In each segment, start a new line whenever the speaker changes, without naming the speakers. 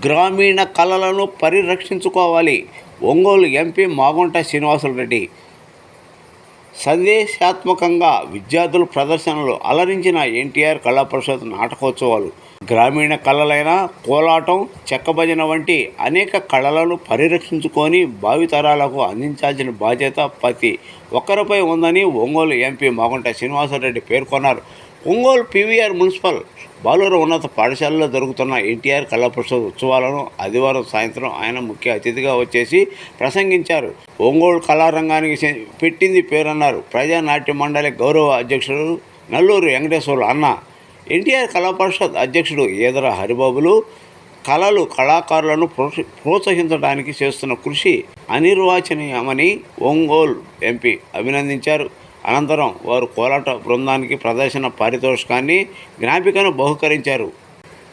గ్రామీణ కళలను పరిరక్షించుకోవాలి. ఒంగోలు ఎంపీ మాగుంట శ్రీనివాసులరెడ్డి సందేశాత్మకంగా విద్యార్థుల ప్రదర్శనలు అలరించిన ఎన్టీఆర్ కళా పరిషత్ నాటకోత్సవాలు. గ్రామీణ కళలైన కోలాటం, చెక్కభజన వంటి అనేక కళలను పరిరక్షించుకొని భావితరాలకు అందించాల్సిన బాధ్యత ప్రతి ఒక్కరిపై ఉందని ఒంగోలు ఎంపీ మాగుంట శ్రీనివాసులరెడ్డి పేర్కొన్నారు. ఒంగోలు పీవీఆర్ మున్సిపల్ బాలుర ఉన్నత పాఠశాలలో జరుగుతున్న ఎన్టీఆర్ కళా పరిషత్ ఉత్సవాలను ఆదివారం సాయంత్రం ఆయన ముఖ్య అతిథిగా వచ్చేసి ప్రసంగించారు. ఒంగోలు కళారంగానికి పెట్టింది పేరన్నారు. ప్రజానాట్య మండలి గౌరవ అధ్యక్షుడు నల్లూరు వెంకటేశ్వర్లు అన్న. ఎన్టీఆర్ కళా పరిషత్ అధ్యక్షుడు ఈదర హరిబాబులు కళాకారులను ప్రోత్సహించడానికి చేస్తున్న కృషి అనిర్వచనీయమని ఒంగోలు ఎంపీ అభినందించారు. అనంతరం వారు కోలాట బృందానికి ప్రదర్శన పారితోషికాన్ని, జ్ఞాపికను బహుకరించారు.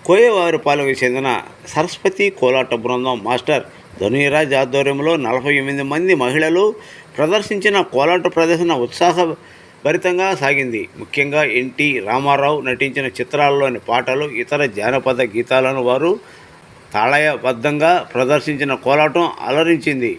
కోయవారిపాలెంకు చెందిన సరస్వతి కోలాట బృందం మాస్టర్ ధనురాజ్ ఆధ్వర్యంలో 48 మంది మహిళలు ప్రదర్శించిన కోలాట ప్రదర్శన ఉత్సాహభరితంగా సాగింది. ముఖ్యంగా ఎన్టీ రామారావు నటించిన చిత్రాల్లోని పాటలు, ఇతర జానపద గీతాలను వారు తాళయబద్ధంగా ప్రదర్శించిన కోలాటం అలరించింది.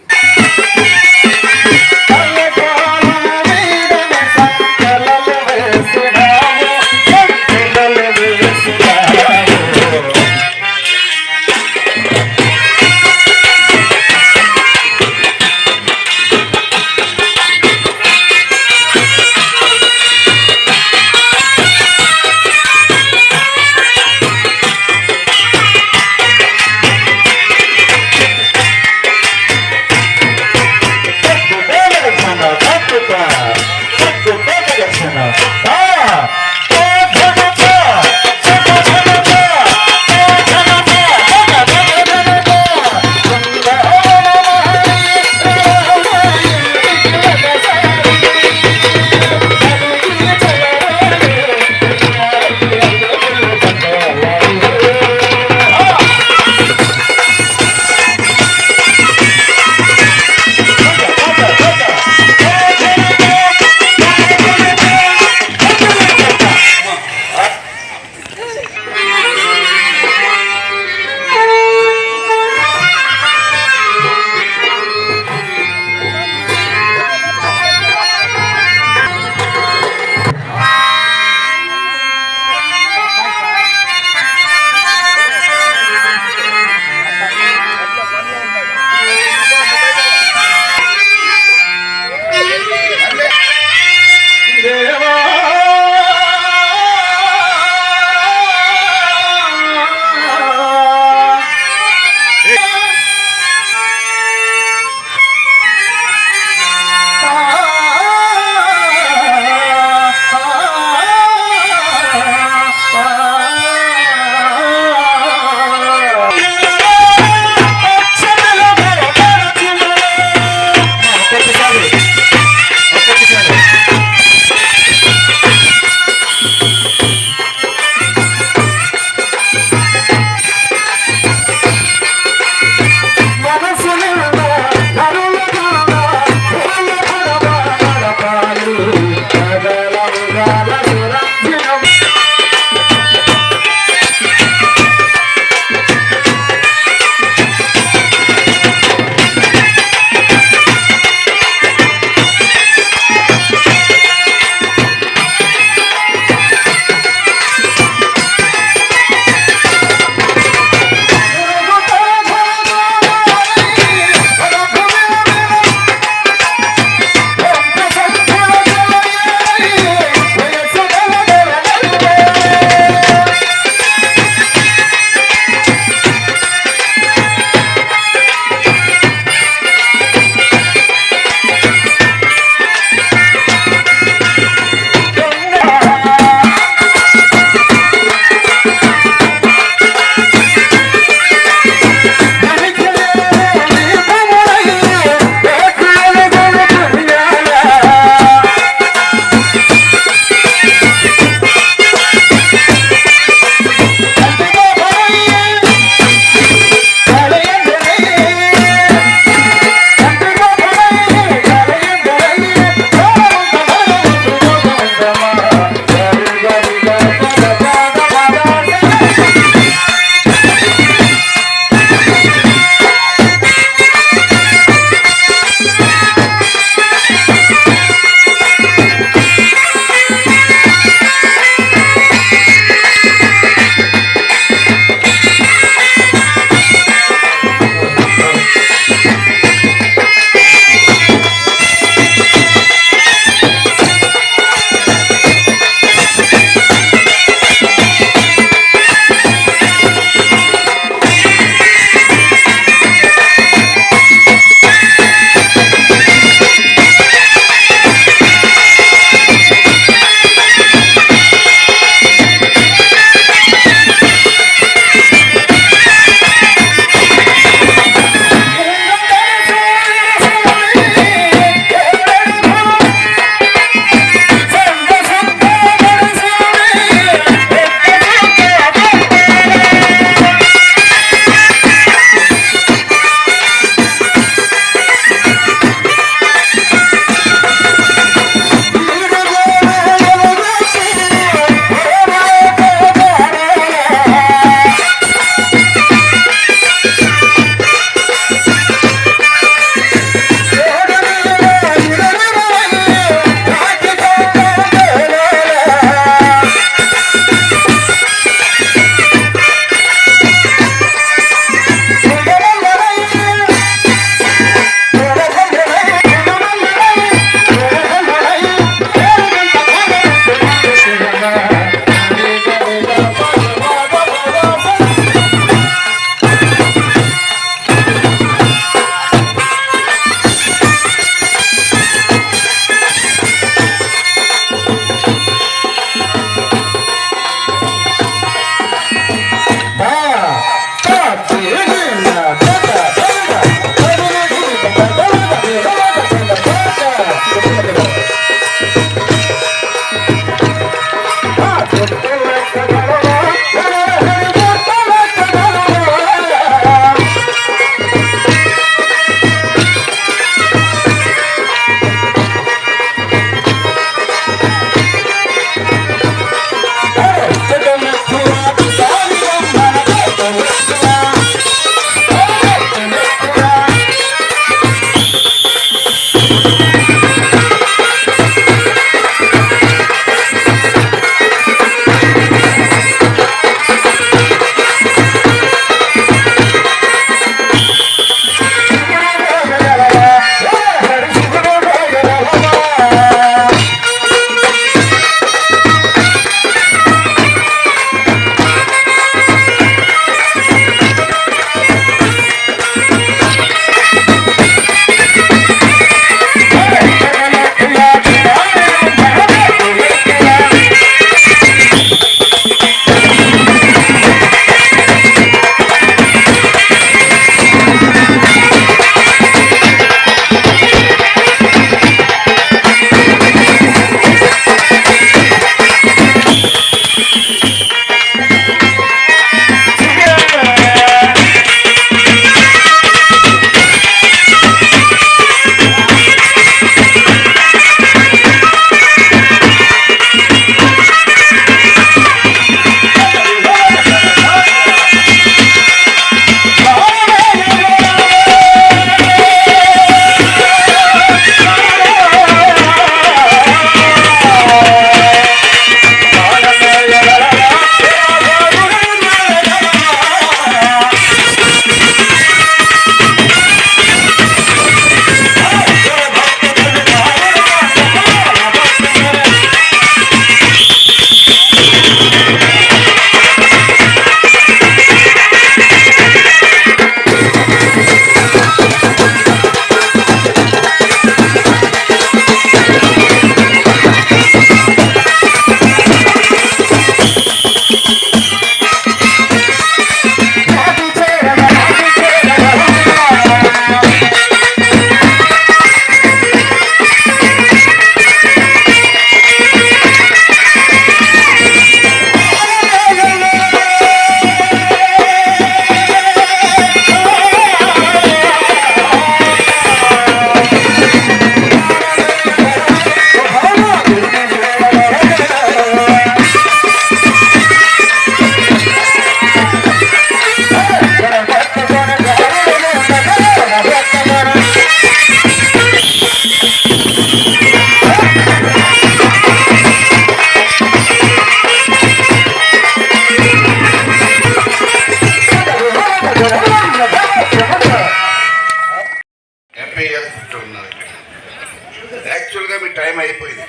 యాక్చువల్గా మీ టైం అయిపోయింది.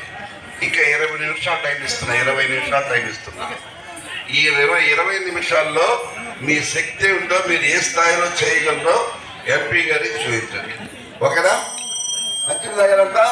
ఇంకా 20 నిమిషాలు టైం ఇస్తున్నా, 20 నిమిషాలు టైం ఇస్తున్నా. ఈ 20 నిమిషాల్లో మీ శక్తి ఉందో, మీరు ఏ స్థాయిలో చేయగలరో ఎంపీ గారికి చూపించండి. ఓకేనా? నచ్చిన దగ్గరంతా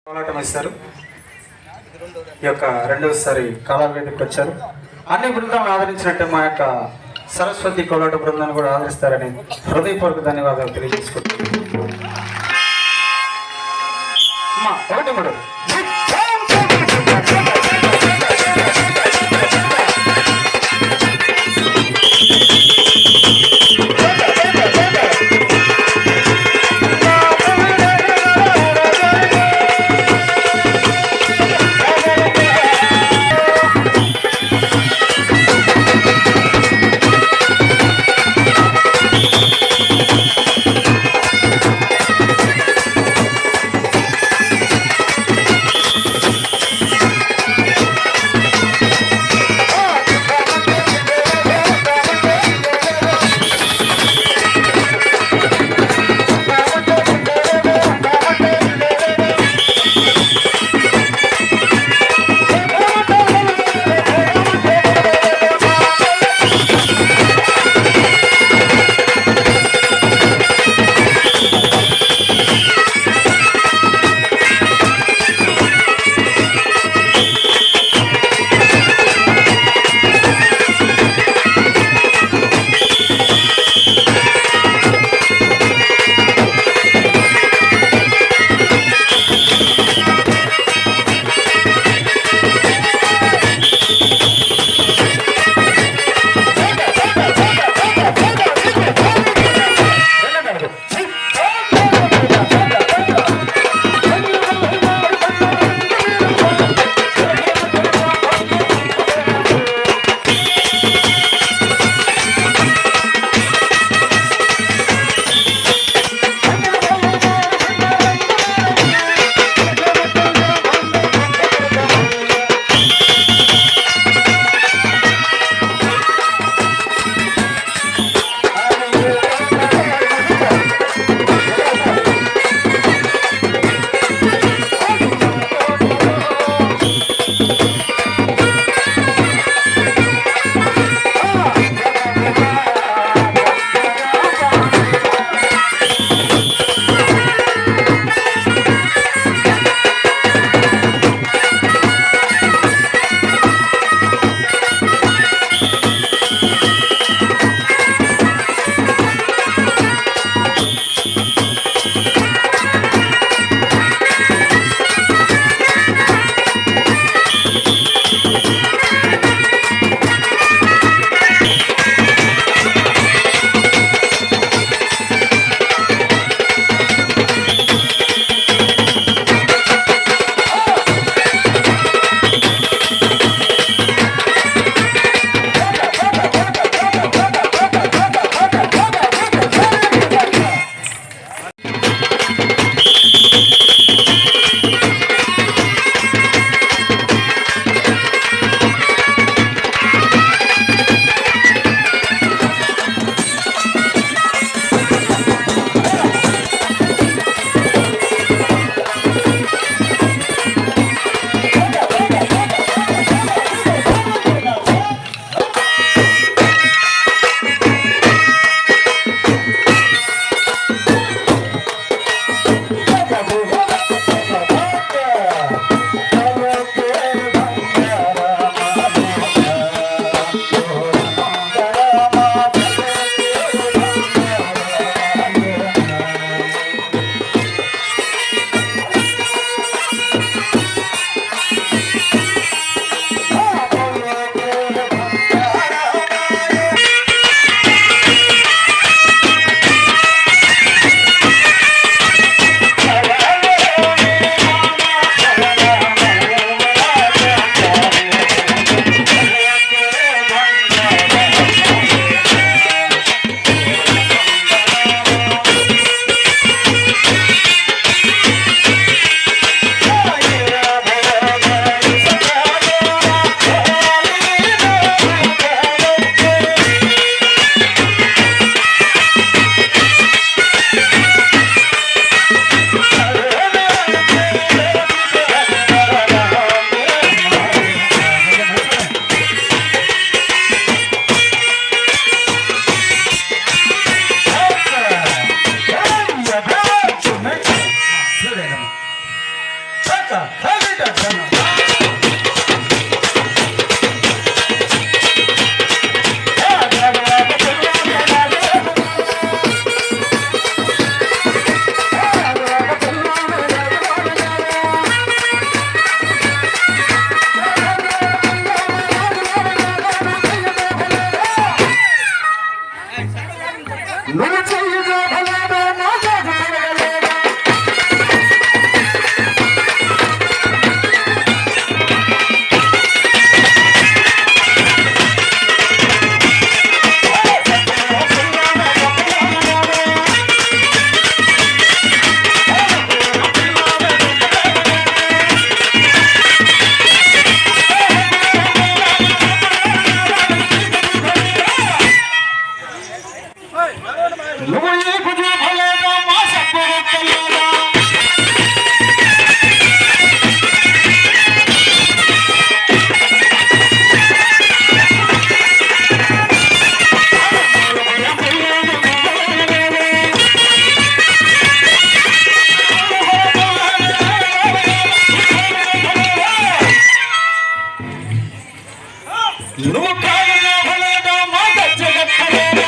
పోరాటం ఇస్తారు. ఈ యొక్క రెండవసారి కళావేదికకు వచ్చారు. అన్ని బృందాలను ఆదరించినట్టు మా యొక్క సరస్వతి కోలాట బృందాన్ని కూడా ఆదరిస్తారని హృదయపూర్వక ధన్యవాదాలు తెలియజేసుకుంటున్నాను. ఒకటి మూడు నువ్వు చెయ్యి జోపలేదా నా జాజు తిరగలేదా నువ్వు ఈ కుజు భలేదా మా సప్పుడు కలేదా నువ్వు కాయలో భలేదా మా గజ్జగట్టలేదా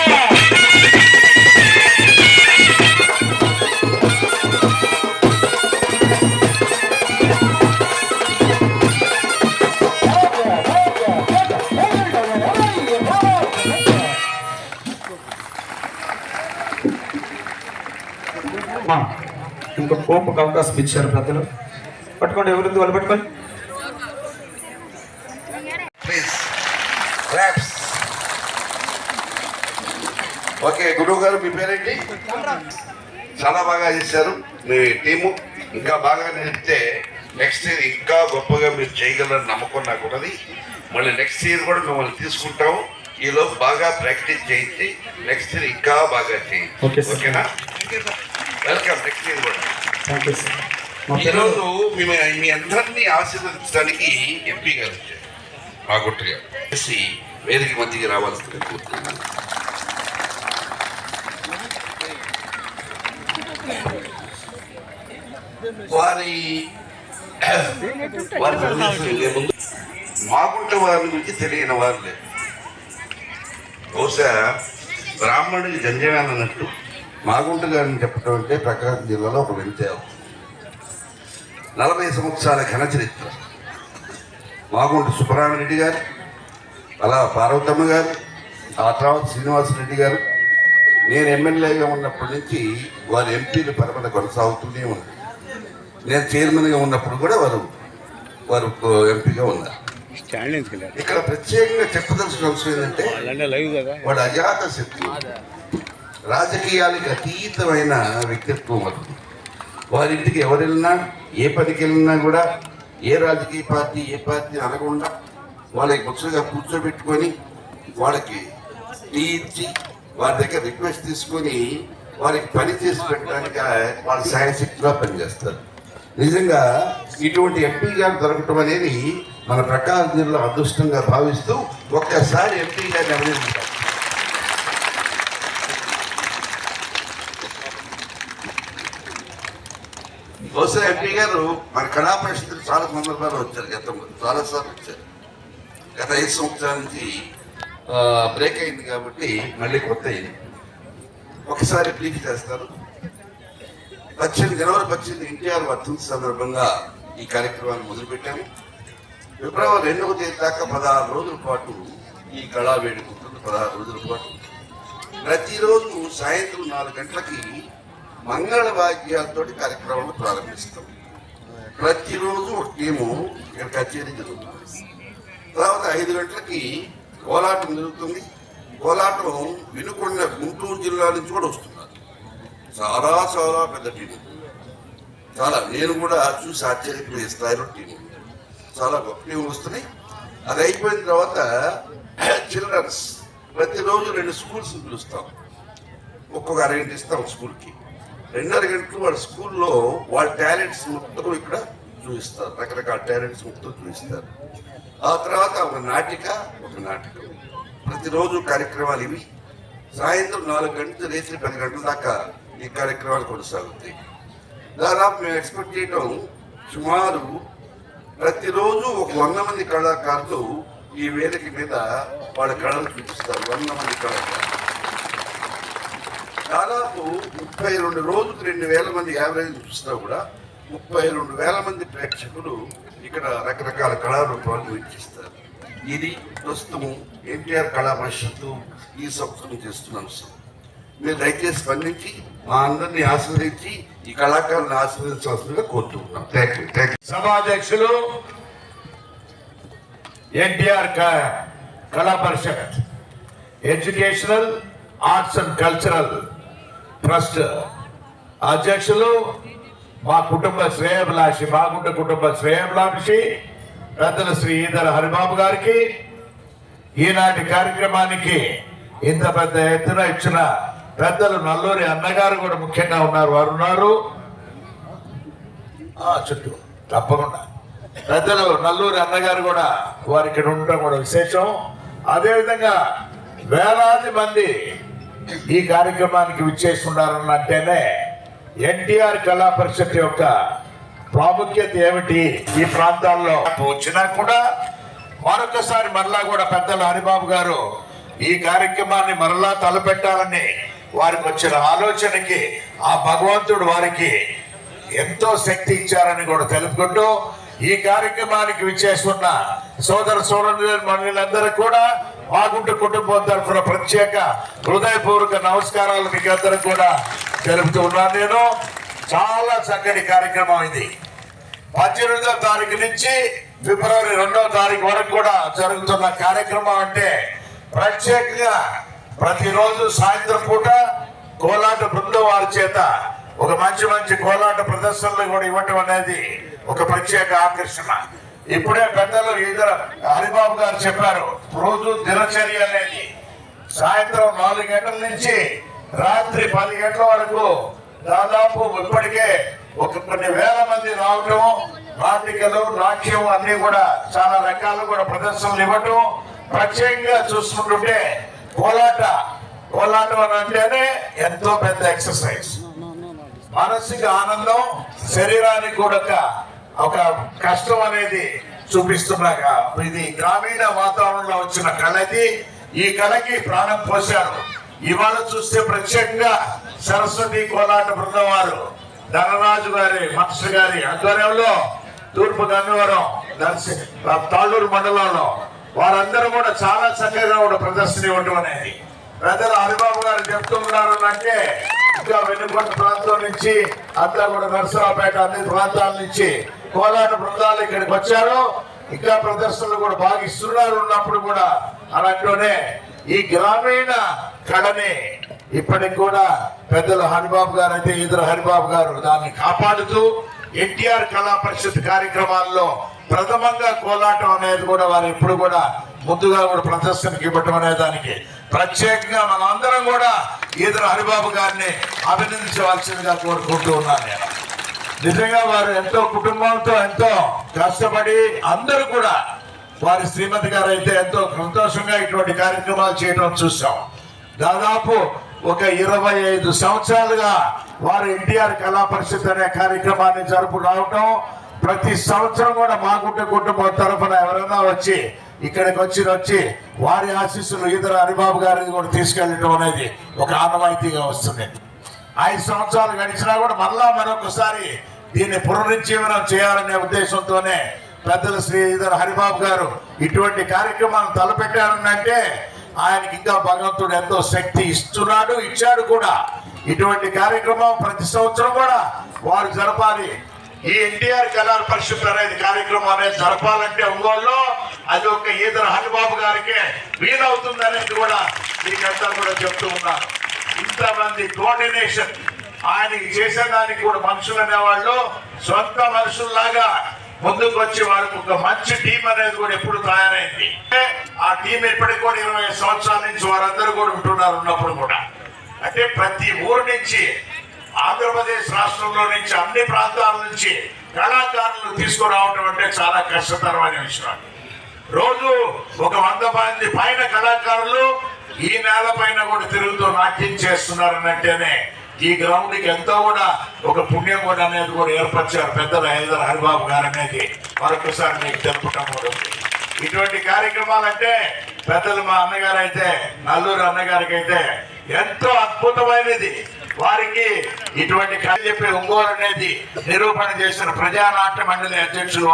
ఇంకో కోపకు అవకాశం ఇచ్చారు పెద్దలు. పట్టుకోండి, ఎవరింది వాళ్ళు పట్టుకోండి.
Please claps. ఓకే, గురువు గారు మీ పేరేంటి? చాలా బాగా చేశారు మీ టీము. ఇంకా బాగా నేర్పితే నెక్స్ట్ ఇయర్ ఇంకా గొప్పగా మీరు చేయగలరని నమ్మకం నాకు ఉన్నది. మళ్ళీ నెక్స్ట్ ఇయర్ కూడా మిమ్మల్ని తీసుకుంటాము. ఈలోపు బాగా ప్రాక్టీస్ చేయించి నెక్స్ట్ ఇయర్ ఇంకా బాగా చేయండి. ఓకేనా? వెల్కమ్ నెక్స్ట్ ఇయర్ కూడా.
Thank you sir.
ఈరోజు మీ అందరినీ ఆశీర్వదించడానికి ఎంపీ గారు వచ్చారు, మాగుట్ట గారు. చేసి వేదిక మధ్యకి రావాల్సిందిగా కోరుతున్నాను. వారి ముందు మాగుంట వారి గురించి తెలియని వారు లేదు. బహుశా బ్రాహ్మణుడికి జంజమేన అన్నట్టు మాగుంట గారిని చెప్పడం అంటే ప్రకాశం జిల్లాలో ఒక వింత. 40 సంవత్సరాల ఘన చరిత్ర. మాగుంట సుబ్బరామరెడ్డి గారు, అలా పార్వతమ్మ గారు, ఆ తర్వాత శ్రీనివాసరెడ్డి గారు. నేను ఎమ్మెల్యేగా ఉన్నప్పటి నుంచి వారి ఎంపీలు పరపర కొనసాగుతూనే ఉంది. నేను చైర్మన్గా ఉన్నప్పుడు కూడా వారు ఎంపీగా ఉన్నారు. ఇక్కడ ప్రత్యేకంగా చెప్పదలసిన అంశం ఏంటంటే వాడు అజాత శక్తి, రాజకీయాలకు అతీతమైన వ్యక్తిత్వం. వారింటికి ఎవరు వెళ్ళినా, ఏ పనికి వెళ్ళినా కూడా ఏ రాజకీయ పార్టీ ఏ పార్టీ అనకుండా వాళ్ళకి ముచ్చటగా కూర్చోబెట్టుకొని వాళ్ళకి టీ ఇచ్చి వారి దగ్గర రిక్వెస్ట్ తీసుకొని వారికి పని చేసి పెట్టడానికి వాళ్ళ సాయశక్తిగా పనిచేస్తారు. నిజంగా ఇటువంటి ఎంపీ గారు దొరకటం అనేది మన ప్రకాశం జిల్లా అదృష్టంగా భావిస్తూ ఒక్కసారి ఎంపీ గారిని అభినందించారు. బహుశా ఎంపీ గారు మన కళా పరిషత్తులు చాలా సందర్భాలు వచ్చారు, గతంలో చాలాసార్లు వచ్చారు. గత 5 సంవత్సరాల నుంచి బ్రేక్ అయింది కాబట్టి మళ్ళీ కొత్త అయింది. ఒకసారి బ్రీఫ్ చేస్తారు. జనవరి 18 ఎన్టీఆర్ వర్ధంతి సందర్భంగా ఈ కార్యక్రమాన్ని మొదలుపెట్టాము. ఫిబ్రవరి 2వ తేదీ దాకా 16 రోజుల పాటు ఈ కళా వేడుక ఉంటుంది. 16 రోజుల పాటు ప్రతిరోజు సాయంత్రం 4 గంటలకి మంగళ వాద్యాలతో కార్యక్రమాలు ప్రారంభిస్తాం. ప్రతిరోజు ఒక టీము ఇక్కడ కచేరీ జరుగుతుంది. తర్వాత 5 గంటలకి కోలాటం జరుగుతుంది. కోలాటం వినుకొండ గుంటూరు జిల్లా నుంచి కూడా వస్తున్నారు. చాలా చాలా పెద్ద టీము. నేను కూడా చూసి ఆశ్చర్యపోయే స్థాయిలో టీము, చాలా గొప్ప టీము వస్తున్నాయి. అది అయిపోయిన తర్వాత చిల్డ్రన్స్ ప్రతిరోజు 2 స్కూల్స్ పిలుస్తాం. ఒక్కొక్క అరగంట ఇస్తాం స్కూల్కి. 2.5 గంటలు వాళ్ళ స్కూల్లో వాళ్ళ టాలెంట్స్ మొత్తం ఇక్కడ చూపిస్తారు. రకరకాల టాలెంట్స్ మొత్తం చూపిస్తారు. ఆ తర్వాత ఒక నాటకం. ప్రతిరోజు కార్యక్రమాలు ఇవి. సాయంత్రం 4 గంటలు రాత్రి 10 గంటల దాకా ఈ కార్యక్రమాలు కొనసాగుతాయి. దాదాపు మేము ఎక్స్పెక్ట్ చేయటం సుమారు ప్రతిరోజు ఒక 100 మంది కళాకారులు ఈ వేదిక మీద వాళ్ళ కళలు చూపిస్తారు. 100 మంది కళాకారులు. దాదాపు 32 రోజులకు 2,000 మంది యావరేజ్ చూసినా కూడా 32,000 మంది ప్రేక్షకులు ఇక్కడ రకరకాల కళారూపాలు వీక్షిస్తారు. ఇది ప్రస్తుతం ఎన్టీఆర్ కళా పరిషత్తు ఈ సంవత్సరం చేస్తున్న అంశం. మీరు దయచేసి స్పందించి మా అందరినీ ఆశీర్వదించి ఈ కళాకారులను ఆశీర్వదించవలసిందిగా కోరుతున్నాం. Thank you.
సభాధ్యక్షులు NTR Kala Parishat educational arts and cultural trust అధ్యక్షులు మా కుటుంబ శ్రేయభిలాషి మాగుంట కుటుంబ శ్రేయభిలాషి పెద్దలు శ్రీ ఈదర హరిబాబు గారికి ఈనాటి కార్యక్రమానికి ఇంత పెద్ద ఎత్తున ఇచ్చిన పెద్దలు నల్లూరి అన్నగారు కూడా ముఖ్యంగా ఉన్నారు. వారు ఉన్నారు చుట్టూ తప్పకుండా పెద్దలు నల్లూరి అన్నగారు కూడా వారి ఇక్కడ ఉండటం కూడా విశేషం. అదేవిధంగా వేలాది మంది ఈ కార్యక్రమానికి విచ్చేస్తున్నారన్నంటేనే ఎన్టీఆర్ కళా పరిషత్ యొక్క ప్రాముఖ్యత ఏమిటి ఈ ప్రాంతాల్లో వచ్చినా కూడా మరొకసారి మరలా కూడా పెద్దలు హరిబాబు గారు ఈ కార్యక్రమాన్ని మరలా తలపెట్టాలని వారికి వచ్చిన ఆలోచనకి ఆ భగవంతుడు వారికి ఎంతో శక్తి ఇచ్చారని కూడా తెలుపుకుంటూ ఈ కార్యక్రమానికి విచ్చేస్తున్న సోదర సోదరులందరూ కూడా మాగుంట కుటుంబం తరఫున ప్రత్యేక హృదయపూర్వక నమస్కారాలు మీకు అందరూ కూడా తెలుపుతూ ఉన్నాను. నేను చాలా చక్కటి కార్యక్రమం ఇది. 18వ తారీఖు నుంచి ఫిబ్రవరి 2వ తారీఖు వరకు కూడా జరుగుతున్న కార్యక్రమం అంటే ప్రత్యేకంగా ప్రతిరోజు సాయంత్రం పూట కోలాట బృందం వారి చేత ఒక మంచి కోలాట ప్రదర్శనలు కూడా ఇవ్వటం అనేది ఒక ప్రత్యేక ఆకర్షణ. ఇప్పుడే పెద్దలు ఈదర హరిబాబు గారు చెప్పారు, రోజు దినచర్య అనేది సాయంత్రం 4 గంటల నుంచి రాత్రి 10 గంటల వరకు దాదాపు ఇప్పటికే కొన్ని వేల మంది రావటం, నాటికలు నాట్యం అన్ని కూడా చాలా రకాలు కూడా ప్రదర్శనలు ఇవ్వటం. ప్రత్యేకంగా చూసుకుంటుంటే కోలాటం అని అంటేనే ఎంతో పెద్ద ఎక్సర్సైజ్. మనసుకి ఆనందం, శరీరానికి కూడా ఒక కష్టం అనేది చూపిస్తున్నాక ఇది గ్రామీణ వాతావరణంలో వచ్చిన కళది. ఈ కళకి ప్రాణం పోశారు. ఇవాళ చూస్తే ప్రత్యేకంగా సరస్వతి కోలాట బృందం వారు ధనరాజు గారి మాస్టర్ గారి ఆధ్వర్యంలో తూర్పు గంగవరం తాళ్ళూరు మండలంలో వారందరూ కూడా చాలా చక్కగా కూడా ప్రదర్శన ఇవ్వటం అనేది పెద్దలు హరిబాబు గారు చెప్తూ ఉన్నారు అంటే ఇంకా వెనుకొండ ప్రాంతం నుంచి అంతా కూడా నరసరావుపేట అన్ని ప్రాంతాల నుంచి కోలాట బృందాలు ఇక్కడికి వచ్చారు. ఇంకా ప్రదర్శనలు కూడా బాగా ఇస్తున్నారు. ఉన్నప్పుడు కూడా అలాంటినే ఈ గ్రామీణ కళని ఇప్పటికి కూడా పెద్దలు హరిబాబు గారు అయితే ఈదర హరిబాబు గారు దాన్ని కాపాడుతూ ఎన్టీఆర్ కళా పరిషత్ కార్యక్రమాల్లో ప్రథమంగా కోలాటం అనేది కూడా వారు ఎప్పుడు కూడా ముందుగా కూడా ప్రదర్శనకి ఇవ్వటం అనే దానికి ప్రత్యేకంగా మనందరం కూడా ఈదర హరిబాబు గారిని అభినందించవలసిందిగా కోరుకుంటూ ఉన్నాను. నేను నిజంగా వారు ఎంతో కుటుంబంతో ఎంతో కష్టపడి అందరూ కూడా వారి శ్రీమతి గారు అయితే ఎంతో సంతోషంగా ఇటువంటి కార్యక్రమాలు చేయడం చూసాం. దాదాపు ఒక 25 సంవత్సరాలుగా వారు ఎన్టీఆర్ కళా పరిషత్ అనే కార్యక్రమాన్ని జరుపు రావటం, ప్రతి సంవత్సరం కూడా మాగుంట కుటుంబం తరఫున ఎవరైనా వచ్చి ఇక్కడికి వచ్చి వారి ఆశీస్సులు ఈదర హరిబాబు గారిని కూడా తీసుకెళ్ళటం అనేది ఒక ఆనవాయితీగా వస్తుంది. 5 సంవత్సరాలు గడిచినా కూడా మరొకసారి దీన్ని పునరుజ్జీవనం చేయాలనే ఉద్దేశంతోనే పెద్దలు శ్రీ ఈదర హరిబాబు గారు ఇటువంటి కార్యక్రమాలను తలపెట్టారంటే ఆయనకి ఇంకా భగవంతుడు ఎంతో శక్తి ఇచ్చాడు కూడా. ఇటువంటి కార్యక్రమం ప్రతి సంవత్సరం కూడా వారు జరపాలి. ఈ ఎన్టీఆర్ కళా పరిషత్ అనేది కార్యక్రమం అనేది జరపాలంటే ఒంగోలులో అది ఒక ఈదర హరిబాబు గారికి వీలవుతుంది అనేది కూడా మీకంతా కూడా చెప్తూ ఉన్నారు. ఇంతమంది కోఆర్డినేషన్ ఆయనకి చేసేదానికి కూడా మనుషులు అనేవాళ్ళు సొంత మనుషుల్లాగా ముందుకు వచ్చి వారికి ఒక మంచి టీం అనేది కూడా ఎప్పుడు తయారైంది. ఆ టీం ఇప్పటికి కూడా 20 సంవత్సరాల నుంచి వారందరూ కూడా ఉంటున్నారు. ఉన్నప్పుడు కూడా అంటే ప్రతి ఊరు నుంచి ఆంధ్రప్రదేశ్ రాష్ట్రంలో నుంచి అన్ని ప్రాంతాల నుంచి కళాకారులు తీసుకురావడం అంటే చాలా కష్టతరమైన విషయం. రోజు ఒక 100 మంది పైన కళాకారులు ఈ నేల పైన కూడా తిరుగుతూ నాట్యం చేస్తున్నారనంటేనే ఈ గ్రౌండ్ కి ఎంతో కూడా ఒక పుణ్యం కూడా అనేది కూడా ఏర్పరిచారు పెద్దలు ఈదర హరిబాబు గారు అనేది మరొకసారి మీకు తెలుపటం కూడా. ఇటువంటి కార్యక్రమాలు అంటే పెద్దలు మా అన్నగారు అయితే నల్లూరు అన్నగారికి అయితే ఎంతో అద్భుతమైనది. వారికి ఇటువంటి కథ చెప్పే ఒంగోలు అనేది నిరూపణ చేసిన ప్రజానాట్య మండలి అధ్యక్షులు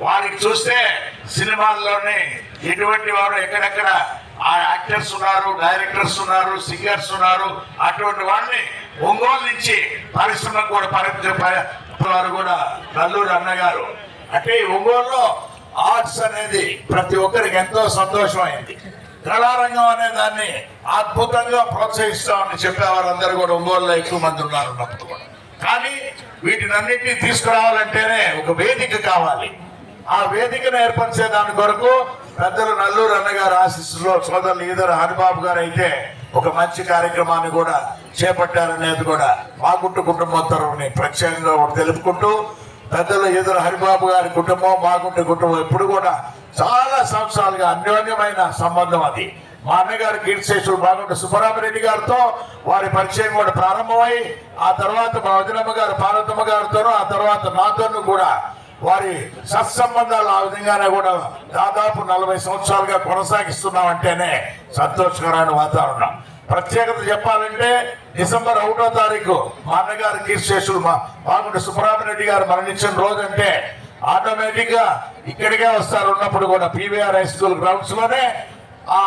వారికి చూస్తే సినిమాల్లోనే ఇటువంటి వారు ఎక్కడెక్కడ ఆ యాక్టర్స్ ఉన్నారు, డైరెక్టర్స్ ఉన్నారు, సింగర్స్ ఉన్నారు. అటువంటి వాళ్ళని ఒంగోలు నుంచి పరిశ్రమకు కూడా వారు కూడా నల్లూరు అన్నగారు. అంటే ఈ ఒంగోలులో ఆర్ట్స్ అనేది ప్రతి ఒక్కరికి ఎంతో సంతోషమైంది. కళారంగం అనే దాన్ని అద్భుతంగా ప్రోత్సహిస్తామని చెప్పేవారందరూ కూడా ఒంగోలులో ఎక్కువ మంది ఉన్నారు ఉన్నప్పుడు కూడా. కానీ వీటినన్నింటినీ తీసుకురావాలంటేనే ఒక వేదిక కావాలి. ఆ వేదికను ఏర్పరిచే దాని కొరకు పెద్దలు నల్లూరు అన్నగారు ఆశీస్సులో సోదరులు ఈదర హరిబాబు గారు అయితే ఒక మంచి కార్యక్రమాన్ని కూడా చేపట్టారనేది కూడా మాగుంటు కుటుంబం తరఫుని ప్రత్యేకంగా తెలుపుకుంటూ, పెద్దలు ఈదర హరిబాబు గారి కుటుంబం మాగుంటు కుటుంబం ఎప్పుడు కూడా చాలా సంవత్సరాలుగా అన్యోన్యమైన సంబంధం అది. మా అన్నగారు కీర్తిశేషులు బాగుంట సుబ్బరామరెడ్డి గారితో వారి పరిచయం కూడా ప్రారంభమై, ఆ తర్వాత మా వదినమ్మ గారు పార్వతమ్మ గారితోనూ, ఆ తర్వాత నాతోనూ కూడా వారి సత్సంబంధాలు ఆ విధంగానే కూడా దాదాపు 40 సంవత్సరాలుగా కొనసాగిస్తున్నామంటేనే సంతోషకరమైన వాతావరణం. ప్రత్యేకత చెప్పాలంటే డిసెంబర్ 1వ తారీఖు మా అన్నగారు కీర్తిశేషులు బాగుంట సుబ్బరామరెడ్డి గారు మరణించిన రోజు అంటే ఆటోమేటిక్ గా ఇక్కడికే వస్తారు. ఉన్నప్పుడు కూడా పీవీఆర్ హై స్కూల్ గ్రౌండ్స్ లోనే ఆ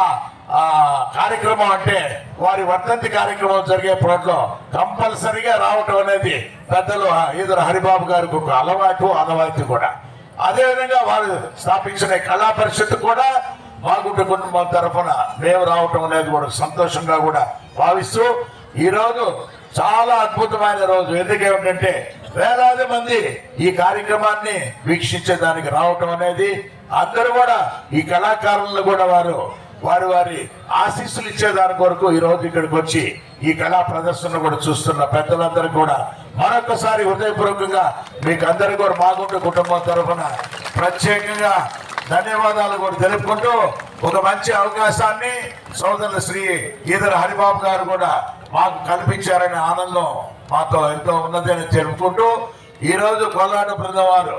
కార్యక్రమం అంటే వారి వర్ధంతి కార్యక్రమం జరిగే ప్రోట్లో కంపల్సరిగా రావటం అనేది పెద్దలు ఈదర హరిబాబు గారికి ఒక అలవాటు కూడా. అదేవిధంగా వారు స్థాపించిన కళా పరిషత్ కూడా మాగుంట కుటుంబం తరఫున మేము రావటం అనేది కూడా సంతోషంగా కూడా భావిస్తూ, ఈరోజు చాలా అద్భుతమైన రోజు. ఎందుకేమిటంటే వేలాది మంది ఈ కార్యక్రమాన్ని వీక్షించేదానికి రావటం అనేది, అందరూ కూడా ఈ కళాకారులను కూడా వారి ఆశీస్సులు ఇచ్చేదాని కొరకు ఈ రోజు ఇక్కడికి వచ్చి ఈ కళా ప్రదర్శన కూడా చూస్తున్న పెద్దలందరూ కూడా మరొకసారి హృదయపూర్వకంగా మీకు అందరికీ కూడా మాగుంట కుటుంబం తరఫున ప్రత్యేకంగా ధన్యవాదాలు కూడా తెలుపుకుంటూ, ఒక మంచి అవకాశాన్ని సోదరులు శ్రీ ఈదర హరిబాబు గారు కూడా మాకు కల్పించారనే ఆనందం మాతో ఎంతో ఉన్నదని తెలుపుకుంటూ, ఈరోజు కోలాట బృందం వారు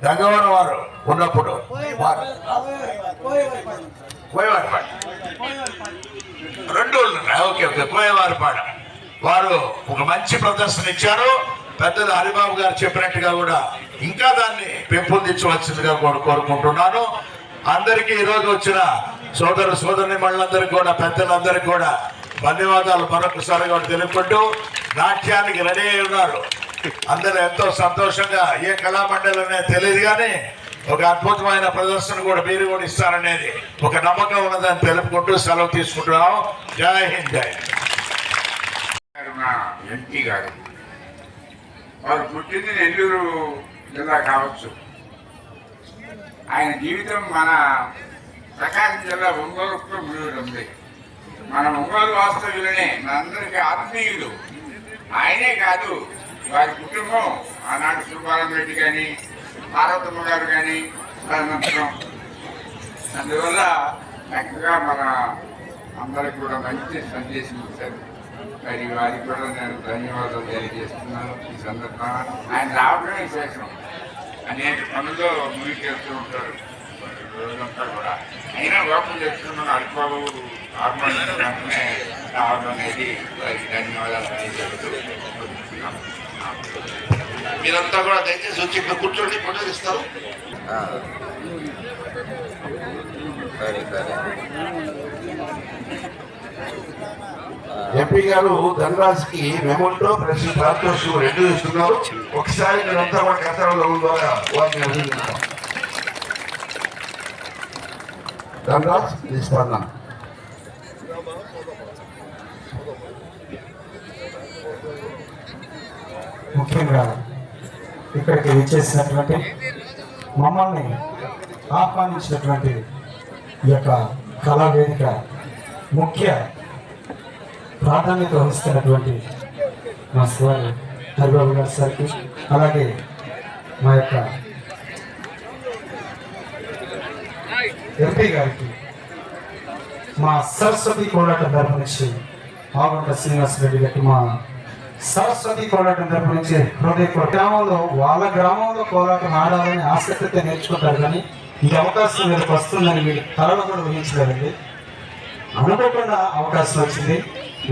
గంగవరం వారు ఉన్నప్పుడు కోయవారిపాడ వారు ఒక మంచి ప్రదర్శన ఇచ్చారు. పెద్దలు హరిబాబు గారు చెప్పినట్టుగా కూడా ఇంకా దాన్ని పెంపొందించవలసిందిగా కూడా కోరుకుంటున్నాను. అందరికీ ఈరోజు వచ్చిన సోదరుని మళ్ళందరికీ కూడా పెద్దలందరికీ కూడా ధన్యవాదాలు మరొకసారి కూడా తెలుపుకుంటూ, నాట్యానికి రెడీ అయి ఉన్నారు అందరూ ఎంతో సంతోషంగా. ఏ కళామండలి అనేది తెలియదు కానీ ఒక అద్భుతమైన ప్రదర్శన కూడా మీరు కూడా ఇస్తారనేది ఒక నమ్మకం ఉన్నదని తెలుపుకుంటూ సెలవు తీసుకుంటున్నాం. జై హింద్. జై
ఎంపీ గారు వారు పుట్టింది నెల్లూరు జిల్లా కావచ్చు, ఆయన జీవితం మన ప్రకాశం జిల్లా ఒంగోలుతో ముడిపడి ఉంది. మన ఒంగోలు వాస్తవ్యులనే మనందరికీ ఆత్మీయులు. ఆయనే కాదు, వారి కుటుంబం ఆనాడు సుబ్బారామరెడ్డి కానీ పార్వతమ్మ గారు కానీ అనంతరం. అందువల్ల చక్కగా మన అందరికి కూడా మంచి సందేశం ఇచ్చారు. మరి వారికి కూడా నేను ధన్యవాదాలు తెలియజేస్తున్నాను. ఈ సందర్భంగా ఆయన రావడమే విశేషం. అనేక పనుల్లో ముందుకెళ్తూ ఉంటారు రోజంతా కూడా. అయినా ఓపెన్ చేస్తున్న అల్పాబు ఆత్మనే రావడం అనేది వారికి ధన్యవాదాలు తెలియజేస్తూ
మీరంతా కూడా దయచేసి వచ్చి ఇక్కడ కూర్చోండి, ఫోటోలు ఇస్తారు. ఎంపీ గారు ధనరాజ్కి మెమోంటో ప్లస్ పారితోషికం 2 ఇస్తున్నారు. ఒకసారి మీరంతా కూడా కథలో ద్వారా వారిని అభినందిస్తాం. ధనరాజ్ స్పందన.
ముఖ్యంగా ఇక్కడికి విచ్చేసినటువంటి మమ్మల్ని ఆహ్వానించినటువంటి ఈ యొక్క కళావేదిక ముఖ్య ప్రాధాన్యత వహిస్తున్నటువంటి మా సార్ హరిబాబు గారి సార్కి, అలాగే మా యొక్క ఎంపీ గారికి, మా సరస్వతి కోలాటం తరపు నుంచి మాగుంట శ్రీనివాసరెడ్డి గారికి, మా సరస్వతి కోలాటం తరపు నుంచి గ్రామంలో వాళ్ళ గ్రామంలో కోలాటం ఆడాలని ఆసక్తితో నేర్చుకుంటారు. కానీ ఈ అవకాశం వీళ్ళకి వస్తుందని వీళ్ళు కళలో కూడా ఊహించలేదండి. అనుకోకుండా అవకాశం వచ్చింది.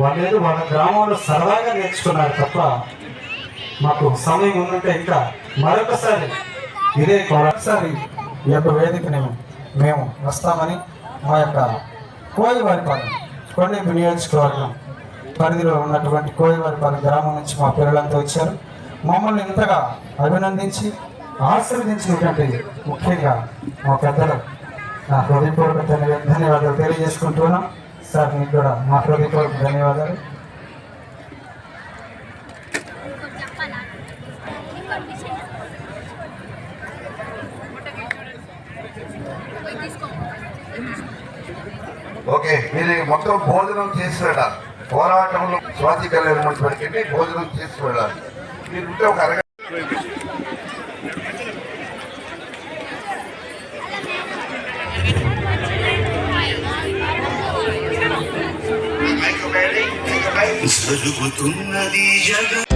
వాళ్ళు వాళ్ళ గ్రామంలో సరదాగా నేర్చుకున్నారు తప్ప మాకు సమయం ఉందంటే ఇంకా మరొకసారి ఈ యొక్క వేదికని మేము వస్తామని మా యొక్క కోయవారిపాలెం కొండేపు నియోజకవర్గం పరిధిలో ఉన్నటువంటి కోయవారిపాలెం గ్రామం నుంచి మా పిల్లలంతా వచ్చారు. మమ్మల్ని ఇంతగా అభినందించి ఆశీర్వదించినటువంటి ముఖ్యంగా మా పెద్దలు నా హృదయపూర్వక ధన్యవాదాలు తెలియజేసుకుంటున్నాం. సార్ మీకు కూడా మా హృదయపూర్వక ధన్యవాదాలు.
ఓకే, మీరు మొత్తం భోజనం చేసి వెళ్ళాలి. పోరాటంలో స్వాతి కళ్యాణ మండపానికి వెళ్ళి భోజనం చేసి వెళ్ళాలి. మీరు ఉంటే ఒక అరగంట
జరుగుతున్నది జగ